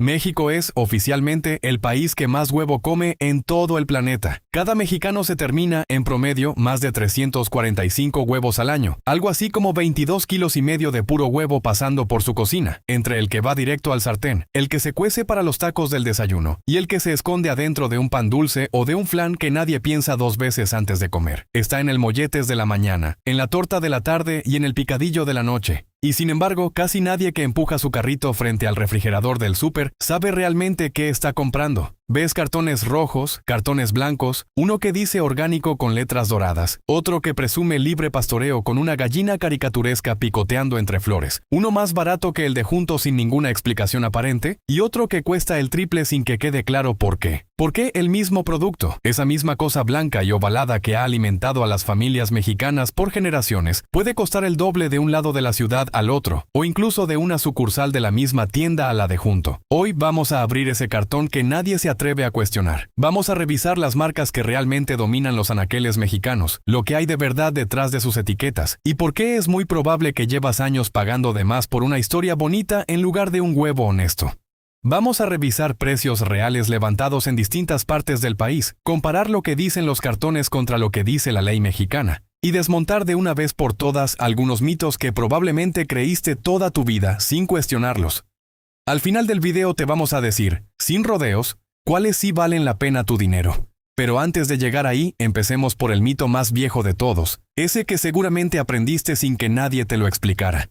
México es, oficialmente, el país que más huevo come en todo el planeta. Cada mexicano se termina, en promedio, más de 345 huevos al año, algo así como 22 kilos y medio de puro huevo pasando por su cocina, entre el que va directo al sartén, el que se cuece para los tacos del desayuno, y el que se esconde adentro de un pan dulce o de un flan que nadie piensa dos veces antes de comer. Está en el molletes de la mañana, en la torta de la tarde y en el picadillo de la noche. Y sin embargo, casi nadie que empuja su carrito frente al refrigerador del súper sabe realmente qué está comprando. Ves cartones rojos, cartones blancos, uno que dice orgánico con letras doradas, otro que presume libre pastoreo con una gallina caricaturesca picoteando entre flores, uno más barato que el de junto sin ninguna explicación aparente, y otro que cuesta el triple sin que quede claro por qué. ¿Por qué el mismo producto, esa misma cosa blanca y ovalada que ha alimentado a las familias mexicanas por generaciones, puede costar el doble de un lado de la ciudad al otro, o incluso de una sucursal de la misma tienda a la de junto? Hoy vamos a abrir ese cartón que nadie se atreve a cuestionar. Vamos a revisar las marcas que realmente dominan los anaqueles mexicanos, lo que hay de verdad detrás de sus etiquetas, y por qué es muy probable que llevas años pagando de más por una historia bonita en lugar de un huevo honesto. Vamos a revisar precios reales levantados en distintas partes del país, comparar lo que dicen los cartones contra lo que dice la ley mexicana, y desmontar de una vez por todas algunos mitos que probablemente creíste toda tu vida sin cuestionarlos. Al final del video te vamos a decir, sin rodeos, cuáles sí valen la pena tu dinero. Pero antes de llegar ahí, empecemos por el mito más viejo de todos, ese que seguramente aprendiste sin que nadie te lo explicara.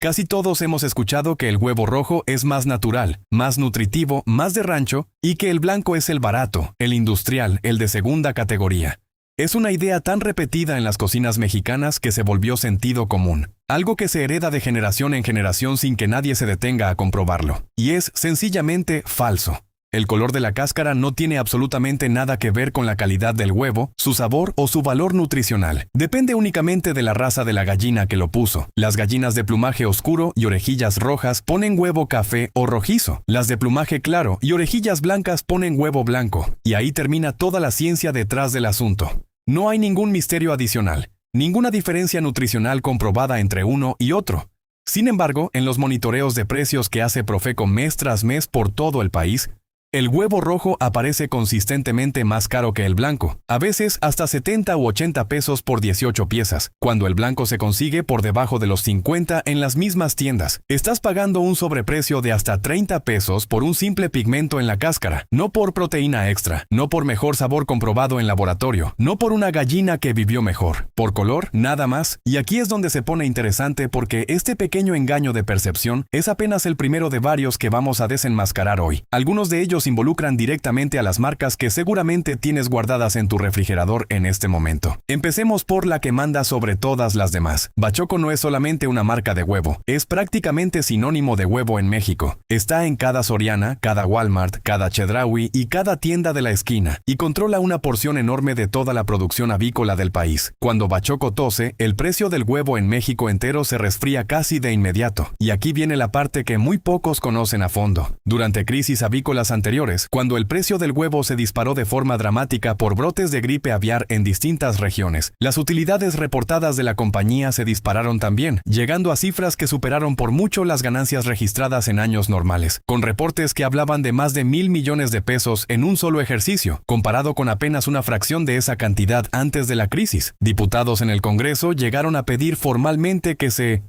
Casi todos hemos escuchado que el huevo rojo es más natural, más nutritivo, más de rancho, y que el blanco es el barato, el industrial, el de segunda categoría. Es una idea tan repetida en las cocinas mexicanas que se volvió sentido común, algo que se hereda de generación en generación sin que nadie se detenga a comprobarlo. Y es sencillamente falso. El color de la cáscara no tiene absolutamente nada que ver con la calidad del huevo, su sabor o su valor nutricional. Depende únicamente de la raza de la gallina que lo puso. Las gallinas de plumaje oscuro y orejillas rojas ponen huevo café o rojizo. Las de plumaje claro y orejillas blancas ponen huevo blanco. Y ahí termina toda la ciencia detrás del asunto. No hay ningún misterio adicional, ninguna diferencia nutricional comprobada entre uno y otro. Sin embargo, en los monitoreos de precios que hace Profeco mes tras mes por todo el país, el huevo rojo aparece consistentemente más caro que el blanco, a veces hasta 70 u 80 pesos por 18 piezas, cuando el blanco se consigue por debajo de los 50 en las mismas tiendas. Estás pagando un sobreprecio de hasta 30 pesos por un simple pigmento en la cáscara, no por proteína extra, no por mejor sabor comprobado en laboratorio, no por una gallina que vivió mejor, por color, nada más. Y aquí es donde se pone interesante porque este pequeño engaño de percepción es apenas el primero de varios que vamos a desenmascarar hoy. Algunos de ellos involucran directamente a las marcas que seguramente tienes guardadas en tu refrigerador en este momento. Empecemos por la que manda sobre todas las demás. Bachoco no es solamente una marca de huevo, es prácticamente sinónimo de huevo en México. Está en cada Soriana, cada Walmart, cada Chedraui y cada tienda de la esquina, y controla una porción enorme de toda la producción avícola del país. Cuando Bachoco tose, el precio del huevo en México entero se resfría casi de inmediato. Y aquí viene la parte que muy pocos conocen a fondo. Durante crisis avícolas anteriores, cuando el precio del huevo se disparó de forma dramática por brotes de gripe aviar en distintas regiones, las utilidades reportadas de la compañía se dispararon también, llegando a cifras que superaron por mucho las ganancias registradas en años normales, con reportes que hablaban de más de 1,000 millones de pesos en un solo ejercicio, comparado con apenas una fracción de esa cantidad antes de la crisis. Diputados en el Congreso llegaron a pedir formalmente que se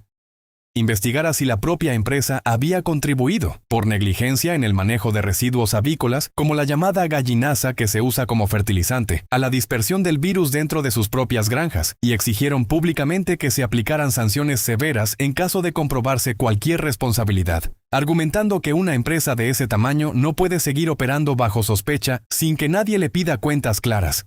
investigara si la propia empresa había contribuido, por negligencia en el manejo de residuos avícolas, como la llamada gallinaza que se usa como fertilizante, a la dispersión del virus dentro de sus propias granjas, y exigieron públicamente que se aplicaran sanciones severas en caso de comprobarse cualquier responsabilidad, argumentando que una empresa de ese tamaño no puede seguir operando bajo sospecha sin que nadie le pida cuentas claras.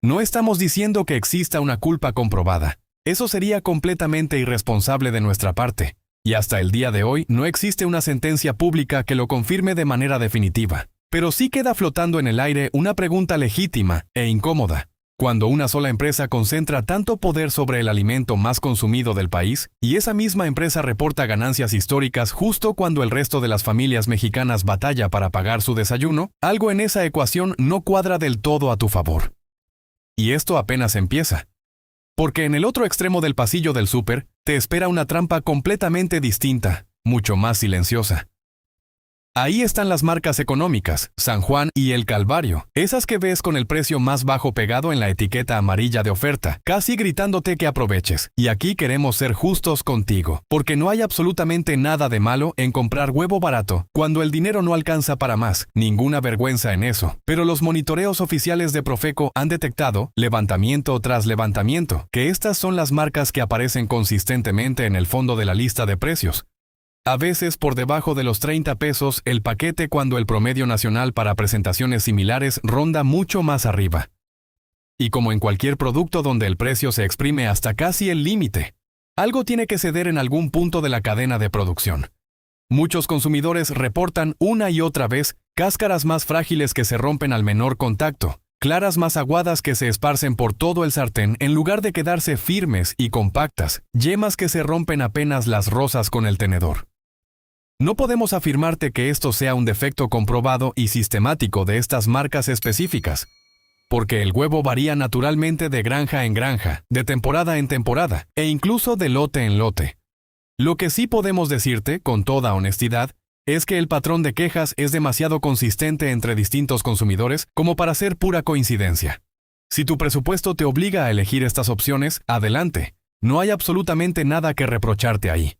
No estamos diciendo que exista una culpa comprobada. Eso sería completamente irresponsable de nuestra parte, y hasta el día de hoy no existe una sentencia pública que lo confirme de manera definitiva. Pero sí queda flotando en el aire una pregunta legítima e incómoda. Cuando una sola empresa concentra tanto poder sobre el alimento más consumido del país, y esa misma empresa reporta ganancias históricas justo cuando el resto de las familias mexicanas batalla para pagar su desayuno, algo en esa ecuación no cuadra del todo a tu favor. Y esto apenas empieza. Porque en el otro extremo del pasillo del súper, te espera una trampa completamente distinta, mucho más silenciosa. Ahí están las marcas económicas, San Juan y El Calvario, esas que ves con el precio más bajo pegado en la etiqueta amarilla de oferta, casi gritándote que aproveches. Y aquí queremos ser justos contigo, porque no hay absolutamente nada de malo en comprar huevo barato cuando el dinero no alcanza para más, ninguna vergüenza en eso. Pero los monitoreos oficiales de Profeco han detectado, levantamiento tras levantamiento, que estas son las marcas que aparecen consistentemente en el fondo de la lista de precios. A veces por debajo de los 30 pesos el paquete cuando el promedio nacional para presentaciones similares ronda mucho más arriba. Y como en cualquier producto donde el precio se exprime hasta casi el límite, algo tiene que ceder en algún punto de la cadena de producción. Muchos consumidores reportan una y otra vez cáscaras más frágiles que se rompen al menor contacto, claras más aguadas que se esparcen por todo el sartén en lugar de quedarse firmes y compactas, yemas que se rompen apenas las rozas con el tenedor. No podemos afirmarte que esto sea un defecto comprobado y sistemático de estas marcas específicas, porque el huevo varía naturalmente de granja en granja, de temporada en temporada, e incluso de lote en lote. Lo que sí podemos decirte, con toda honestidad, es que el patrón de quejas es demasiado consistente entre distintos consumidores como para ser pura coincidencia. Si tu presupuesto te obliga a elegir estas opciones, adelante. No hay absolutamente nada que reprocharte ahí.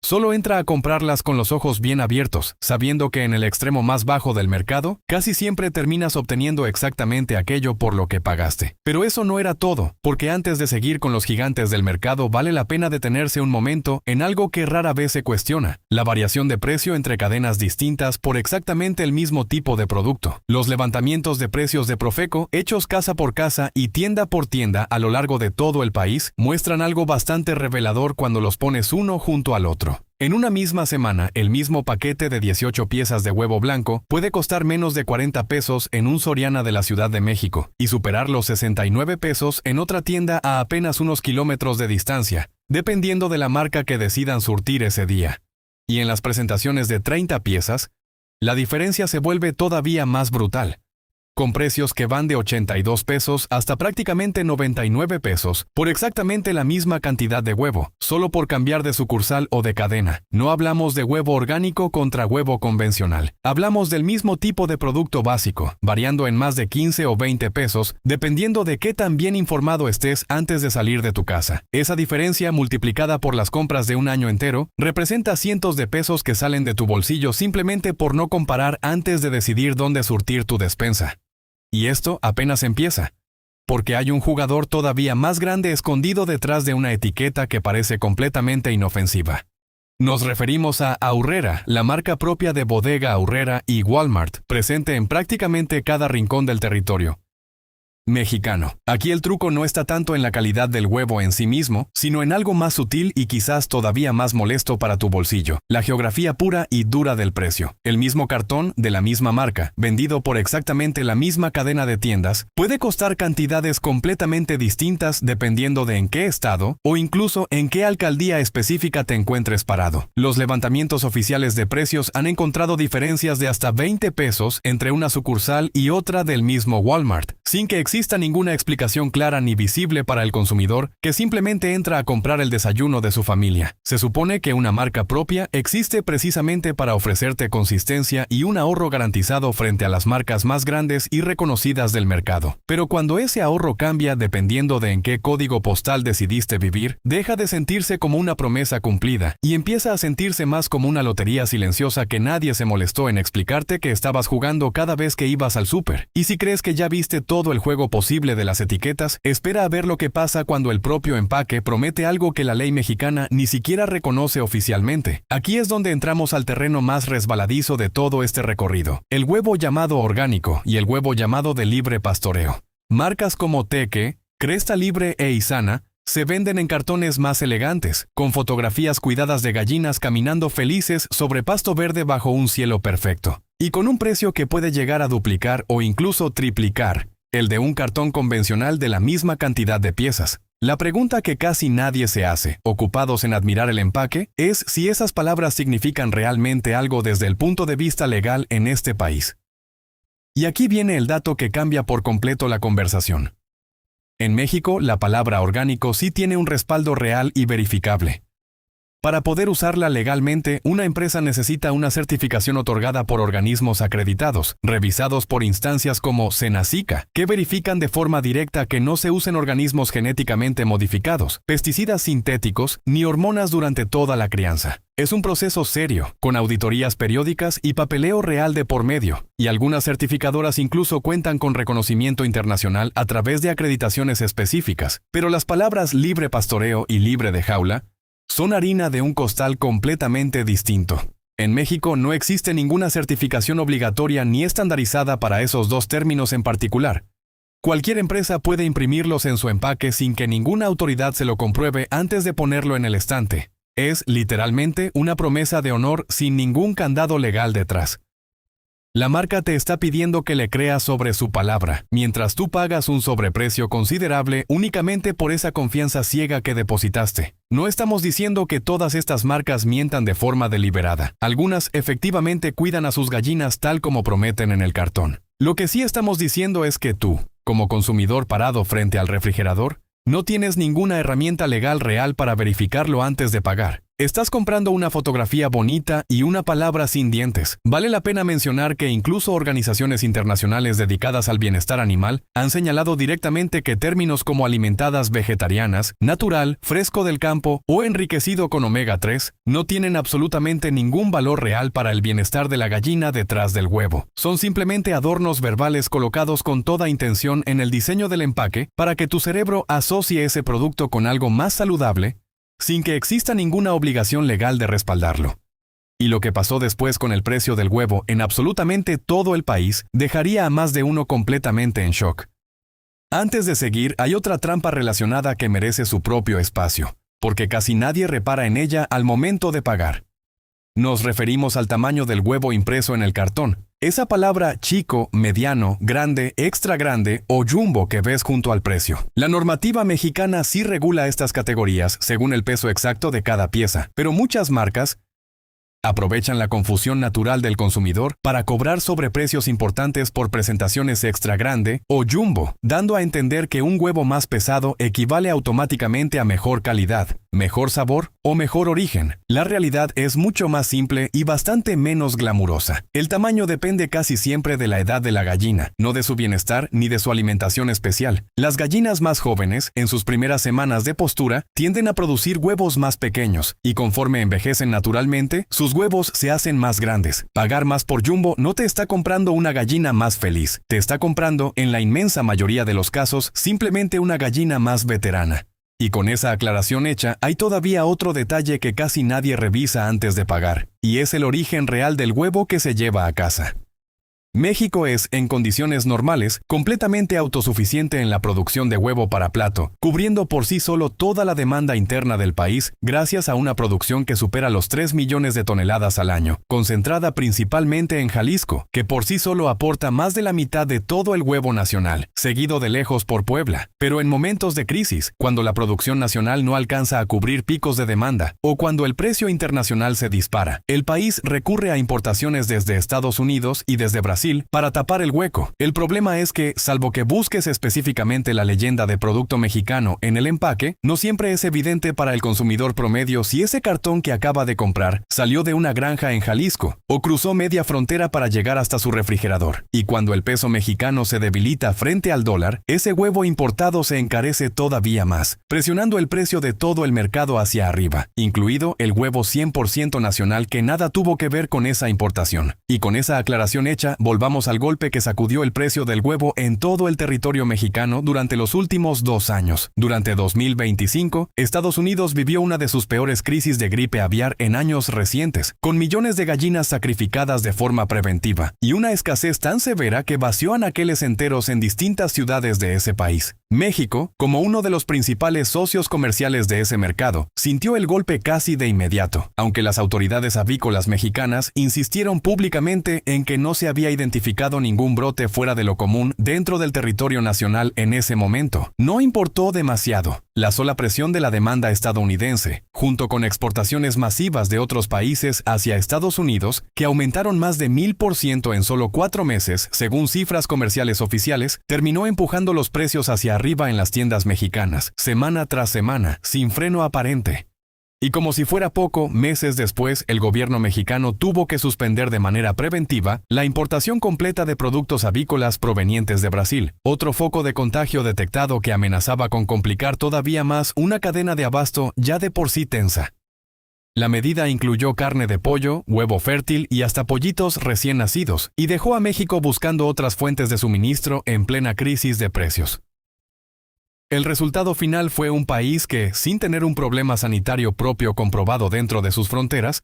Solo entra a comprarlas con los ojos bien abiertos, sabiendo que en el extremo más bajo del mercado, casi siempre terminas obteniendo exactamente aquello por lo que pagaste. Pero eso no era todo, porque antes de seguir con los gigantes del mercado vale la pena detenerse un momento en algo que rara vez se cuestiona: la variación de precio entre cadenas distintas por exactamente el mismo tipo de producto. Los levantamientos de precios de Profeco, hechos casa por casa y tienda por tienda a lo largo de todo el país, muestran algo bastante revelador cuando los pones uno junto al otro. En una misma semana, el mismo paquete de 18 piezas de huevo blanco puede costar menos de 40 pesos en un Soriana de la Ciudad de México y superar los 69 pesos en otra tienda a apenas unos kilómetros de distancia, dependiendo de la marca que decidan surtir ese día. Y en las presentaciones de 30 piezas, la diferencia se vuelve todavía más brutal, con precios que van de 82 pesos hasta prácticamente 99 pesos por exactamente la misma cantidad de huevo, solo por cambiar de sucursal o de cadena. No hablamos de huevo orgánico contra huevo convencional. Hablamos del mismo tipo de producto básico, variando en más de 15 o 20 pesos, dependiendo de qué tan bien informado estés antes de salir de tu casa. Esa diferencia, multiplicada por las compras de un año entero, representa cientos de pesos que salen de tu bolsillo simplemente por no comparar antes de decidir dónde surtir tu despensa. Y esto apenas empieza, porque hay un jugador todavía más grande escondido detrás de una etiqueta que parece completamente inofensiva. Nos referimos a Aurrera, la marca propia de Bodega Aurrera y Walmart, presente en prácticamente cada rincón del territorio mexicano. Aquí el truco no está tanto en la calidad del huevo en sí mismo, sino en algo más sutil y quizás todavía más molesto para tu bolsillo: la geografía pura y dura del precio. El mismo cartón de la misma marca, vendido por exactamente la misma cadena de tiendas, puede costar cantidades completamente distintas dependiendo de en qué estado o incluso en qué alcaldía específica te encuentres parado. Los levantamientos oficiales de precios han encontrado diferencias de hasta 20 pesos entre una sucursal y otra del mismo Walmart, sin que exista ninguna explicación clara ni visible para el consumidor que simplemente entra a comprar el desayuno de su familia. Se supone que una marca propia existe precisamente para ofrecerte consistencia y un ahorro garantizado frente a las marcas más grandes y reconocidas del mercado. Pero cuando ese ahorro cambia dependiendo de en qué código postal decidiste vivir, deja de sentirse como una promesa cumplida y empieza a sentirse más como una lotería silenciosa que nadie se molestó en explicarte que estabas jugando cada vez que ibas al súper. Y si crees que ya viste todo el juego posible de las etiquetas, espera a ver lo que pasa cuando el propio empaque promete algo que la ley mexicana ni siquiera reconoce oficialmente. Aquí es donde entramos al terreno más resbaladizo de todo este recorrido: el huevo llamado orgánico y el huevo llamado de libre pastoreo. Marcas como Teque, Cresta Libre e Isana se venden en cartones más elegantes, con fotografías cuidadas de gallinas caminando felices sobre pasto verde bajo un cielo perfecto, y con un precio que puede llegar a duplicar o incluso triplicar el de un cartón convencional de la misma cantidad de piezas. La pregunta que casi nadie se hace, ocupados en admirar el empaque, es si esas palabras significan realmente algo desde el punto de vista legal en este país. Y aquí viene el dato que cambia por completo la conversación. En México, la palabra orgánico sí tiene un respaldo real y verificable. Para poder usarla legalmente, una empresa necesita una certificación otorgada por organismos acreditados, revisados por instancias como Senacica, que verifican de forma directa que no se usen organismos genéticamente modificados, pesticidas sintéticos, ni hormonas durante toda la crianza. Es un proceso serio, con auditorías periódicas y papeleo real de por medio, y algunas certificadoras incluso cuentan con reconocimiento internacional a través de acreditaciones específicas, pero las palabras libre pastoreo y libre de jaula son harina de un costal completamente distinto. En México no existe ninguna certificación obligatoria ni estandarizada para esos dos términos en particular. Cualquier empresa puede imprimirlos en su empaque sin que ninguna autoridad se lo compruebe antes de ponerlo en el estante. Es, literalmente, una promesa de honor sin ningún candado legal detrás. La marca te está pidiendo que le creas sobre su palabra, mientras tú pagas un sobreprecio considerable únicamente por esa confianza ciega que depositaste. No estamos diciendo que todas estas marcas mientan de forma deliberada. Algunas efectivamente cuidan a sus gallinas tal como prometen en el cartón. Lo que sí estamos diciendo es que tú, como consumidor parado frente al refrigerador, no tienes ninguna herramienta legal real para verificarlo antes de pagar. Estás comprando una fotografía bonita y una palabra sin dientes. Vale la pena mencionar que incluso organizaciones internacionales dedicadas al bienestar animal han señalado directamente que términos como alimentadas vegetarianas, natural, fresco del campo o enriquecido con omega 3 no tienen absolutamente ningún valor real para el bienestar de la gallina detrás del huevo. Son simplemente adornos verbales colocados con toda intención en el diseño del empaque para que tu cerebro asocie ese producto con algo más saludable, sin que exista ninguna obligación legal de respaldarlo. Y lo que pasó después con el precio del huevo en absolutamente todo el país dejaría a más de uno completamente en shock. Antes de seguir, hay otra trampa relacionada que merece su propio espacio, porque casi nadie repara en ella al momento de pagar. Nos referimos al tamaño del huevo impreso en el cartón. Esa palabra chico, mediano, grande, extra grande o jumbo que ves junto al precio. La normativa mexicana sí regula estas categorías según el peso exacto de cada pieza, pero muchas marcas aprovechan la confusión natural del consumidor para cobrar sobreprecios importantes por presentaciones extra grande o jumbo, dando a entender que un huevo más pesado equivale automáticamente a mejor calidad, mejor sabor o mejor origen. La realidad es mucho más simple y bastante menos glamurosa. El tamaño depende casi siempre de la edad de la gallina, no de su bienestar ni de su alimentación especial. Las gallinas más jóvenes, en sus primeras semanas de postura, tienden a producir huevos más pequeños, y conforme envejecen naturalmente, sus huevos se hacen más grandes. Pagar más por jumbo no te está comprando una gallina más feliz, te está comprando, en la inmensa mayoría de los casos, simplemente una gallina más veterana. Y con esa aclaración hecha, hay todavía otro detalle que casi nadie revisa antes de pagar, y es el origen real del huevo que se lleva a casa. México es, en condiciones normales, completamente autosuficiente en la producción de huevo para plato, cubriendo por sí solo toda la demanda interna del país gracias a una producción que supera los 3 millones de toneladas al año, concentrada principalmente en Jalisco, que por sí solo aporta más de la mitad de todo el huevo nacional, seguido de lejos por Puebla. Pero en momentos de crisis, cuando la producción nacional no alcanza a cubrir picos de demanda, o cuando el precio internacional se dispara, el país recurre a importaciones desde Estados Unidos y desde Brasil para tapar el hueco. El problema es que, salvo que busques específicamente la leyenda de producto mexicano en el empaque, no siempre es evidente para el consumidor promedio si ese cartón que acaba de comprar salió de una granja en Jalisco o cruzó media frontera para llegar hasta su refrigerador. Y cuando el peso mexicano se debilita frente al dólar, ese huevo importado se encarece todavía más, presionando el precio de todo el mercado hacia arriba, incluido el huevo 100% nacional que nada tuvo que ver con esa importación. Y con esa aclaración hecha, volvamos al golpe que sacudió el precio del huevo en todo el territorio mexicano durante los últimos 2 años. Durante 2025, Estados Unidos vivió una de sus peores crisis de gripe aviar en años recientes, con millones de gallinas sacrificadas de forma preventiva, y una escasez tan severa que vació anaqueles enteros en distintas ciudades de ese país. México, como uno de los principales socios comerciales de ese mercado, sintió el golpe casi de inmediato, aunque las autoridades avícolas mexicanas insistieron públicamente en que no se había identificado ningún brote fuera de lo común dentro del territorio nacional en ese momento. No importó demasiado. La sola presión de la demanda estadounidense, junto con exportaciones masivas de otros países hacia Estados Unidos, que aumentaron más de 1000% en solo 4 meses, según cifras comerciales oficiales, terminó empujando los precios hacia arriba en las tiendas mexicanas, semana tras semana, sin freno aparente. Y como si fuera poco, meses después, el gobierno mexicano tuvo que suspender de manera preventiva la importación completa de productos avícolas provenientes de Brasil, otro foco de contagio detectado que amenazaba con complicar todavía más una cadena de abasto ya de por sí tensa. La medida incluyó carne de pollo, huevo fértil y hasta pollitos recién nacidos, y dejó a México buscando otras fuentes de suministro en plena crisis de precios. El resultado final fue un país que, sin tener un problema sanitario propio comprobado dentro de sus fronteras,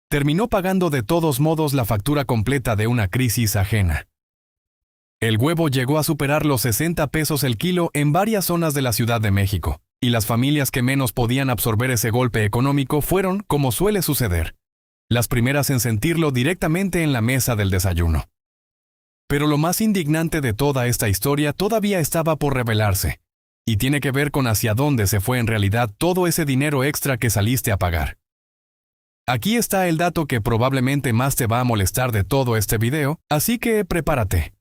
terminó pagando de todos modos la factura completa de una crisis ajena. El huevo llegó a superar los 60 pesos el kilo en varias zonas de la Ciudad de México, y las familias que menos podían absorber ese golpe económico fueron, como suele suceder, las primeras en sentirlo directamente en la mesa del desayuno. Pero lo más indignante de toda esta historia todavía estaba por revelarse, y tiene que ver con hacia dónde se fue en realidad todo ese dinero extra que saliste a pagar. Aquí está el dato que probablemente más te va a molestar de todo este video, así que prepárate.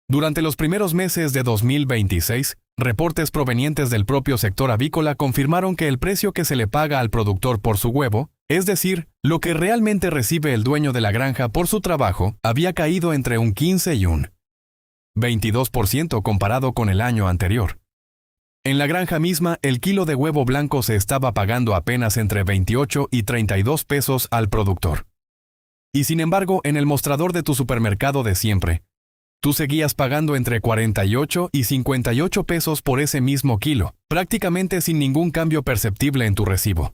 Durante los primeros meses de 2026, reportes provenientes del propio sector avícola confirmaron que el precio que se le paga al productor por su huevo, es decir, lo que realmente recibe el dueño de la granja por su trabajo, había caído entre un 15 y un 22% comparado con el año anterior. En la granja misma, el kilo de huevo blanco se estaba pagando apenas entre 28 y 32 pesos al productor. Y sin embargo, en el mostrador de tu supermercado de siempre, tú seguías pagando entre 48 y 58 pesos por ese mismo kilo, prácticamente sin ningún cambio perceptible en tu recibo.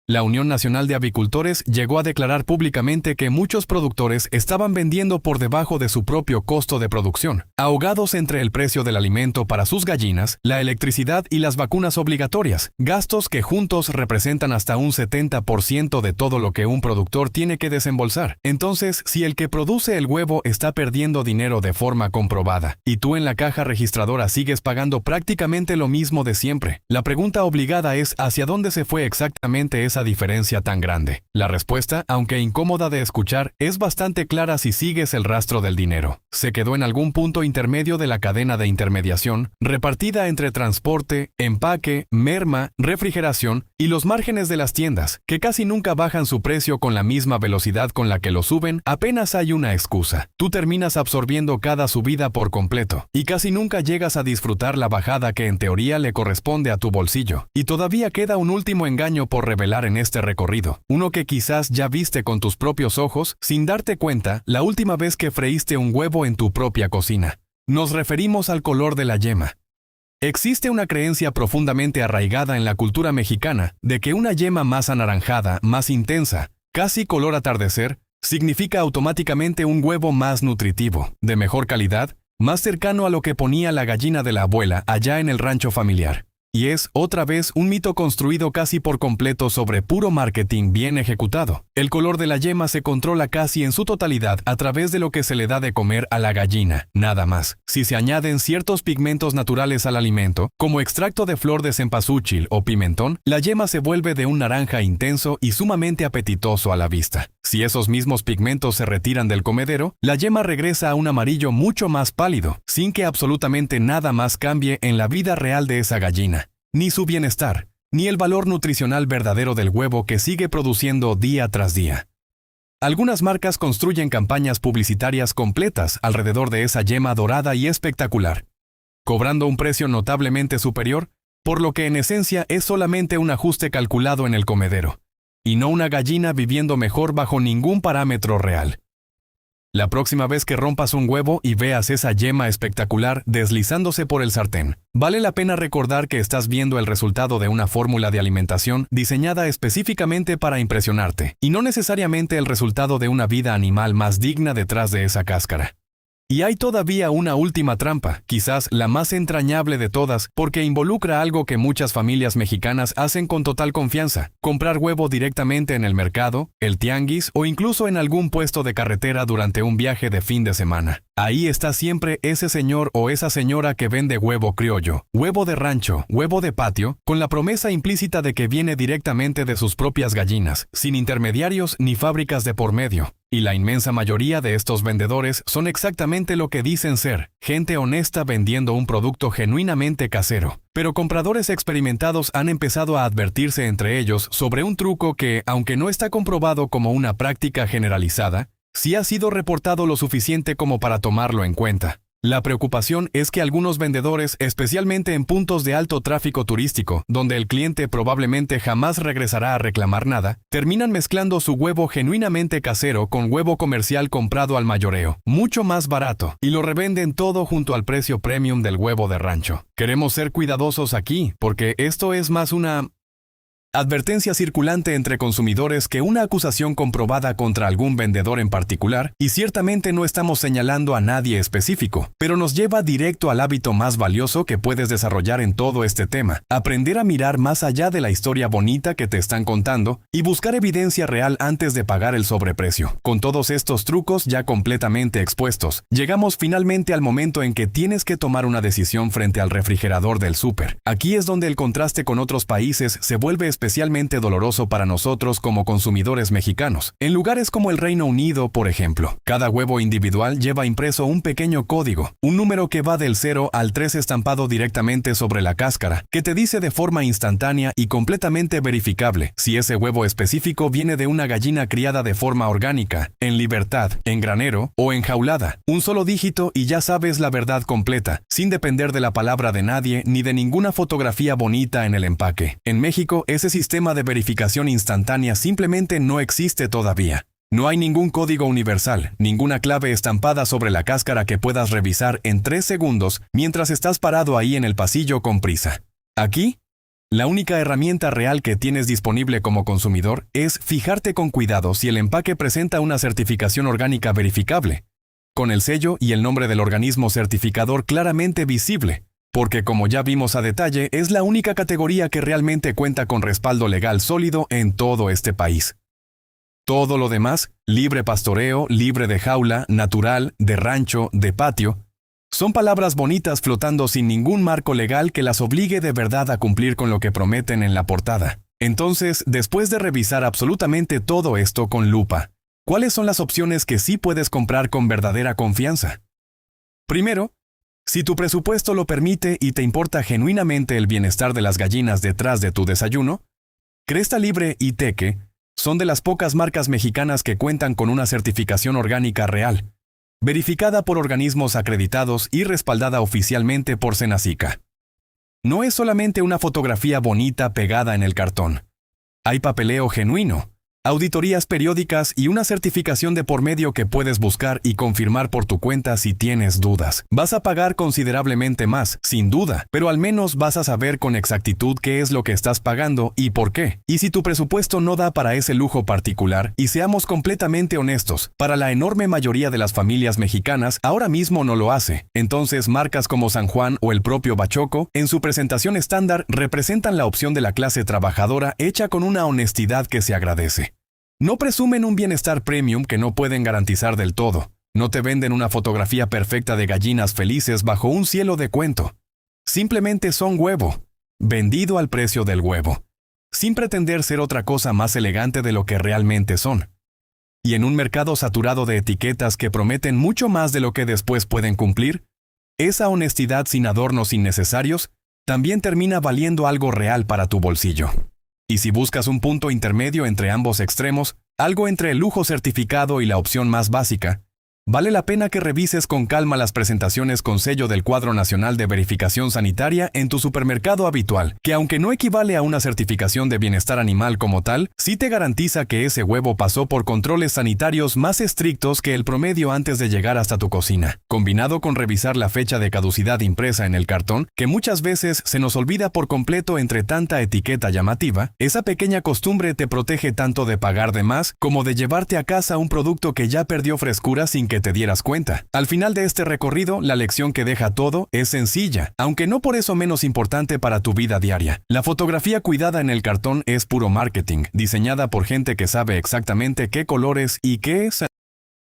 La Unión Nacional de Avicultores llegó a declarar públicamente que muchos productores estaban vendiendo por debajo de su propio costo de producción, ahogados entre el precio del alimento para sus gallinas, la electricidad y las vacunas obligatorias, gastos que juntos representan hasta un 70% de todo lo que un productor tiene que desembolsar. Entonces, si el que produce el huevo está perdiendo dinero de forma comprobada, y tú en la caja registradora sigues pagando prácticamente lo mismo de siempre, la pregunta obligada es ¿hacia dónde se fue exactamente esa diferencia tan grande? La respuesta, aunque incómoda de escuchar, es bastante clara si sigues el rastro del dinero. Se quedó en algún punto intermedio de la cadena de intermediación, repartida entre transporte, empaque, merma, refrigeración y los márgenes de las tiendas, que casi nunca bajan su precio con la misma velocidad con la que lo suben. Apenas hay una excusa. Tú terminas absorbiendo cada subida por completo, y casi nunca llegas a disfrutar la bajada que en teoría le corresponde a tu bolsillo. Y todavía queda un último engaño por revelar en este recorrido, uno que quizás ya viste con tus propios ojos sin darte cuenta la última vez que freíste un huevo en tu propia cocina. Nos referimos al color de la yema. Existe una creencia profundamente arraigada en la cultura mexicana de que una yema más anaranjada, más intensa, casi color atardecer, significa automáticamente un huevo más nutritivo, de mejor calidad, más cercano a lo que ponía la gallina de la abuela allá en el rancho familiar. Y es, otra vez, un mito construido casi por completo sobre puro marketing bien ejecutado. El color de la yema se controla casi en su totalidad a través de lo que se le da de comer a la gallina, nada más. Si se añaden ciertos pigmentos naturales al alimento, como extracto de flor de cempasúchil o pimentón, la yema se vuelve de un naranja intenso y sumamente apetitoso a la vista. Si esos mismos pigmentos se retiran del comedero, la yema regresa a un amarillo mucho más pálido, sin que absolutamente nada más cambie en la vida real de esa gallina. Ni su bienestar, ni el valor nutricional verdadero del huevo que sigue produciendo día tras día. Algunas marcas construyen campañas publicitarias completas alrededor de esa yema dorada y espectacular, cobrando un precio notablemente superior, por lo que en esencia es solamente un ajuste calculado en el comedero, y no una gallina viviendo mejor bajo ningún parámetro real. La próxima vez que rompas un huevo y veas esa yema espectacular deslizándose por el sartén, vale la pena recordar que estás viendo el resultado de una fórmula de alimentación diseñada específicamente para impresionarte, y no necesariamente el resultado de una vida animal más digna detrás de esa cáscara. Y hay todavía una última trampa, quizás la más entrañable de todas, porque involucra algo que muchas familias mexicanas hacen con total confianza: comprar huevo directamente en el mercado, el tianguis o incluso en algún puesto de carretera durante un viaje de fin de semana. Ahí está siempre ese señor o esa señora que vende huevo criollo, huevo de rancho, huevo de patio, con la promesa implícita de que viene directamente de sus propias gallinas, sin intermediarios ni fábricas de por medio. Y la inmensa mayoría de estos vendedores son exactamente lo que dicen ser, gente honesta vendiendo un producto genuinamente casero. Pero compradores experimentados han empezado a advertirse entre ellos sobre un truco que, aunque no está comprobado como una práctica generalizada, sí ha sido reportado lo suficiente como para tomarlo en cuenta. La preocupación es que algunos vendedores, especialmente en puntos de alto tráfico turístico, donde el cliente probablemente jamás regresará a reclamar nada, terminan mezclando su huevo genuinamente casero con huevo comercial comprado al mayoreo, mucho más barato, y lo revenden todo junto al precio premium del huevo de rancho. Queremos ser cuidadosos aquí, porque esto es más una advertencia circulante entre consumidores que una acusación comprobada contra algún vendedor en particular, y ciertamente no estamos señalando a nadie específico, pero nos lleva directo al hábito más valioso que puedes desarrollar en todo este tema: aprender a mirar más allá de la historia bonita que te están contando y buscar evidencia real antes de pagar el sobreprecio. Con todos estos trucos ya completamente expuestos, llegamos finalmente al momento en que tienes que tomar una decisión frente al refrigerador del súper. Aquí es donde el contraste con otros países se vuelve especialmente doloroso para nosotros como consumidores mexicanos. En lugares como el Reino Unido, por ejemplo, cada huevo individual lleva impreso un pequeño código, un número que va del 0 al 3 estampado directamente sobre la cáscara, que te dice de forma instantánea y completamente verificable si ese huevo específico viene de una gallina criada de forma orgánica, en libertad, en granero o enjaulada. Un solo dígito y ya sabes la verdad completa, sin depender de la palabra de nadie ni de ninguna fotografía bonita en el empaque. En México, ese sistema de verificación instantánea simplemente no existe todavía. No hay ningún código universal, ninguna clave estampada sobre la cáscara que puedas revisar en 3 segundos mientras estás parado ahí en el pasillo con prisa. Aquí, la única herramienta real que tienes disponible como consumidor es fijarte con cuidado si el empaque presenta una certificación orgánica verificable, con el sello y el nombre del organismo certificador claramente visible, porque como ya vimos a detalle, es la única categoría que realmente cuenta con respaldo legal sólido en todo este país. Todo lo demás, libre pastoreo, libre de jaula, natural, de rancho, de patio, son palabras bonitas flotando sin ningún marco legal que las obligue de verdad a cumplir con lo que prometen en la portada. Entonces, después de revisar absolutamente todo esto con lupa, ¿cuáles son las opciones que sí puedes comprar con verdadera confianza? Primero, si tu presupuesto lo permite y te importa genuinamente el bienestar de las gallinas detrás de tu desayuno, Cresta Libre y Teque son de las pocas marcas mexicanas que cuentan con una certificación orgánica real, verificada por organismos acreditados y respaldada oficialmente por Senacica. No es solamente una fotografía bonita pegada en el cartón. Hay papeleo genuino, auditorías periódicas y una certificación de por medio que puedes buscar y confirmar por tu cuenta si tienes dudas. Vas a pagar considerablemente más, sin duda, pero al menos vas a saber con exactitud qué es lo que estás pagando y por qué. Y si tu presupuesto no da para ese lujo particular, y seamos completamente honestos, para la enorme mayoría de las familias mexicanas ahora mismo no lo hace, entonces marcas como San Juan o el propio Bachoco, en su presentación estándar, representan la opción de la clase trabajadora hecha con una honestidad que se agradece. No presumen un bienestar premium que no pueden garantizar del todo. No te venden una fotografía perfecta de gallinas felices bajo un cielo de cuento. Simplemente son huevo, vendido al precio del huevo, sin pretender ser otra cosa más elegante de lo que realmente son. Y en un mercado saturado de etiquetas que prometen mucho más de lo que después pueden cumplir, esa honestidad sin adornos innecesarios también termina valiendo algo real para tu bolsillo. Y si buscas un punto intermedio entre ambos extremos, algo entre el lujo certificado y la opción más básica, vale la pena que revises con calma las presentaciones con sello del Cuadro Nacional de Verificación Sanitaria en tu supermercado habitual, que aunque no equivale a una certificación de bienestar animal como tal, sí te garantiza que ese huevo pasó por controles sanitarios más estrictos que el promedio antes de llegar hasta tu cocina. Combinado con revisar la fecha de caducidad impresa en el cartón, que muchas veces se nos olvida por completo entre tanta etiqueta llamativa, esa pequeña costumbre te protege tanto de pagar de más como de llevarte a casa un producto que ya perdió frescura sin que te dieras cuenta. Al final de este recorrido, la lección que deja todo es sencilla, aunque no por eso menos importante para tu vida diaria. La fotografía cuidada en el cartón es puro marketing, diseñada por gente que sabe exactamente qué colores y qué es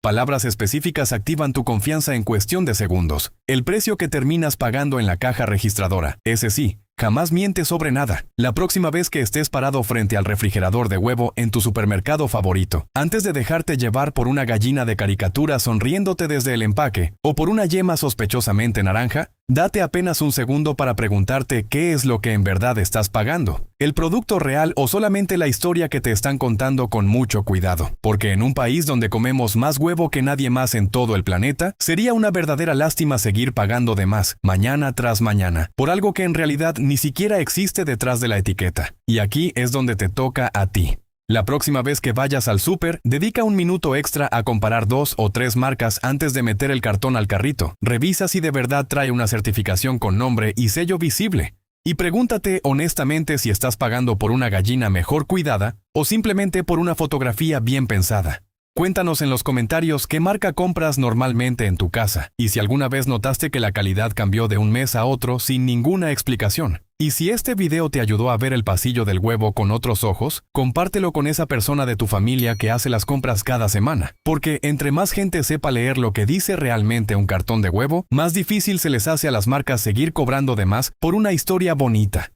Palabras específicas activan tu confianza en cuestión de segundos. El precio que terminas pagando en la caja registradora, ese sí, jamás miente sobre nada. La próxima vez que estés parado frente al refrigerador de huevo en tu supermercado favorito, antes de dejarte llevar por una gallina de caricatura sonriéndote desde el empaque, o por una yema sospechosamente naranja, date apenas un segundo para preguntarte qué es lo que en verdad estás pagando. ¿El producto real o solamente la historia que te están contando con mucho cuidado? Porque en un país donde comemos más huevo que nadie más en todo el planeta, sería una verdadera lástima seguir pagando de más, mañana tras mañana, por algo que en realidad ni siquiera existe detrás de la etiqueta. Y aquí es donde te toca a ti. La próxima vez que vayas al súper, dedica un minuto extra a comparar 2 o 3 marcas antes de meter el cartón al carrito. Revisa si de verdad trae una certificación con nombre y sello visible. Y pregúntate honestamente si estás pagando por una gallina mejor cuidada o simplemente por una fotografía bien pensada. Cuéntanos en los comentarios qué marca compras normalmente en tu casa y si alguna vez notaste que la calidad cambió de un mes a otro sin ninguna explicación. Y si este video te ayudó a ver el pasillo del huevo con otros ojos, compártelo con esa persona de tu familia que hace las compras cada semana. Porque entre más gente sepa leer lo que dice realmente un cartón de huevo, más difícil se les hace a las marcas seguir cobrando de más por una historia bonita.